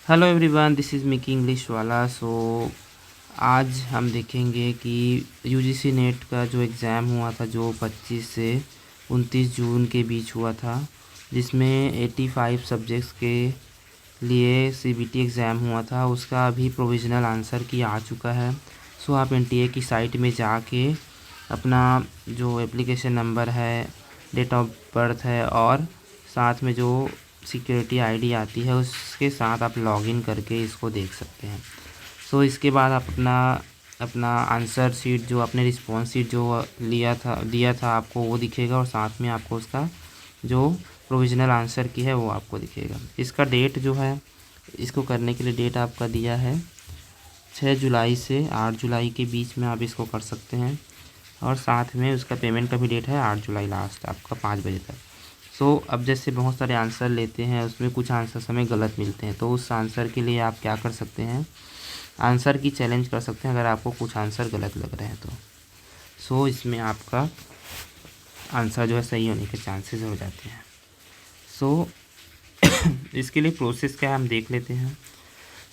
Hello everyone, this is Mickey English वाला। आज हम देखेंगे कि यूजीसी नेट का जो एग्ज़ाम हुआ था, जो 25 से 29 जून के बीच हुआ था, जिसमें 85 सब्जेक्ट्स के लिए सीबीटी एग्ज़ाम हुआ था, उसका अभी प्रोविज़नल आंसर की आ चुका है। आप एनटीए की साइट में जाके अपना जो एप्लीकेशन नंबर है, डेट ऑफ बर्थ है और साथ में जो सिक्योरिटी आईडी आती है उसके साथ आप लॉगिन करके इसको देख सकते हैं। इसके बाद आप अपना आंसर शीट, जो आपने रिस्पॉन्स शीट जो दिया था आपको, वो दिखेगा और साथ में आपको उसका जो प्रोविज़नल आंसर की है वो आपको दिखेगा। इसका डेट जो है, इसको करने के लिए डेट आपका दिया है 6 जुलाई से 8 जुलाई के बीच में आप इसको कर सकते हैं और साथ में उसका पेमेंट का भी डेट है 8 जुलाई लास्ट आपका 5 बजे तक। अब जैसे बहुत सारे आंसर लेते हैं, उसमें कुछ आंसर हमें गलत मिलते हैं, तो उस आंसर के लिए आप क्या कर सकते हैं, आंसर की चैलेंज कर सकते हैं अगर आपको कुछ आंसर गलत लग रहे हैं तो। इसमें आपका आंसर जो है सही होने के चांसेस हो जाते हैं। इसके लिए प्रोसेस क्या है हम देख लेते हैं।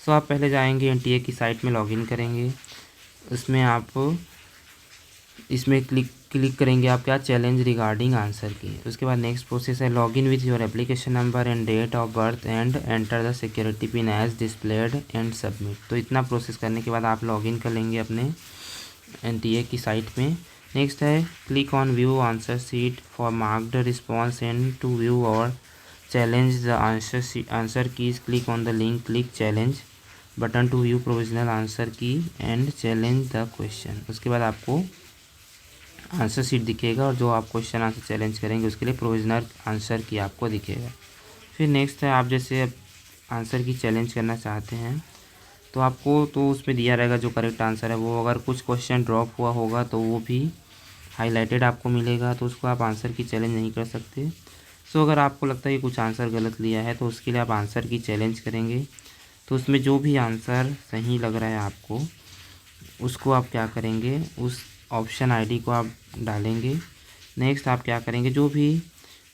आप पहले जाएंगे एनटीए की साइट में, लॉगिन करेंगे, उसमें आप इसमें क्लिक करेंगे आप क्या, चैलेंज रिगार्डिंग आंसर की। उसके बाद नेक्स्ट प्रोसेस है login with your application number and date of birth and enter the security pin as displayed and submit. तो इतना प्रोसेस करने के बाद आप लॉगिन कर लेंगे अपने एनटीए की साइट में। नेक्स्ट है click on view answer sheet for marked response and to view और challenge the answer keys click on the link click challenge button to view provisional answer key and challenge the question. उसके बाद आपको answer sheet दिखेगा और जो आप question answer challenge करेंगे उसके लिए प्रोविजनल आंसर की आपको दिखेगा। फिर नेक्स्ट है, आप जैसे अब आंसर की चैलेंज करना चाहते हैं तो आपको तो उसमें दिया रहेगा जो करेक्ट आंसर है वो, अगर कुछ क्वेश्चन ड्रॉप हुआ होगा तो वो भी हाईलाइटेड आपको मिलेगा, तो उसको आप आंसर की चैलेंज नहीं कर सकते। अगर आपको लगता है कि कुछ आंसर गलत लिया है तो उसके लिए आप आंसर की चैलेंज करेंगे, तो उसमें जो भी आंसर सही लग रहा है आपको, उसको आप क्या करेंगे, उस ऑप्शन आईडी को आप डालेंगे। नेक्स्ट आप क्या करेंगे, जो भी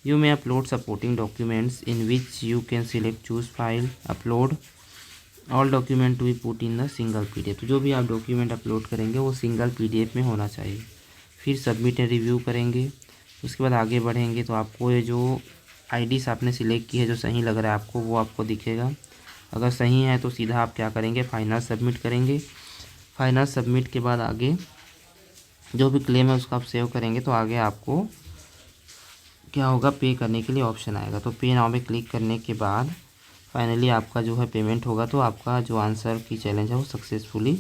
you may upload supporting documents in which you can select choose file upload all document to be put in the single PDF. तो जो भी आप डॉक्यूमेंट अपलोड करेंगे वो सिंगल पीडीएफ में होना चाहिए। फिर सबमिट एंड रिव्यू करेंगे। उसके बाद आगे बढ़ेंगे तो आपको ये जो आईडीज आपने सिलेक्ट की है, जो सही लग रहा है आपको, वो आपको दिखेगा। अगर सही है तो सीधा आप क्या करेंगे, फाइनल सबमिट करेंगे। फाइनल सबमिट के बाद आगे जो भी क्लेम है उसको आप सेव करेंगे, तो आगे आपको क्या होगा, पे करने के लिए ऑप्शन आएगा। तो पे नाउ में क्लिक करने के बाद फाइनली आपका जो है पेमेंट होगा, तो आपका जो आंसर की चैलेंज है वो सक्सेसफुली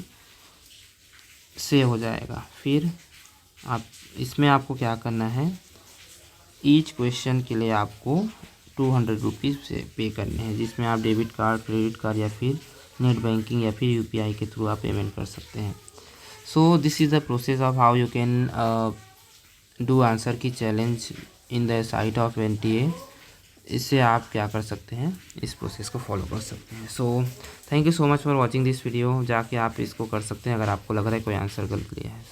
सेव हो जाएगा। फिर आप इसमें आपको क्या करना है, ईच क्वेश्चन के लिए आपको 200 रुपीज़ से पे करने हैं, जिसमें आप डेबिट कार्ड, क्रेडिट कार्ड या फिर नेट बैंकिंग या फिर यूपीआई के थ्रू आप पेमेंट कर सकते हैं। This is the process of how you can do answer key challenge in the site of NTA. इससे आप क्या कर सकते हैं, इस प्रोसेस को फॉलो कर सकते हैं। Thank you so much for watching this video. जाके आप इसको कर सकते हैं अगर आपको लग रहा है कोई आंसर गलत लिया है।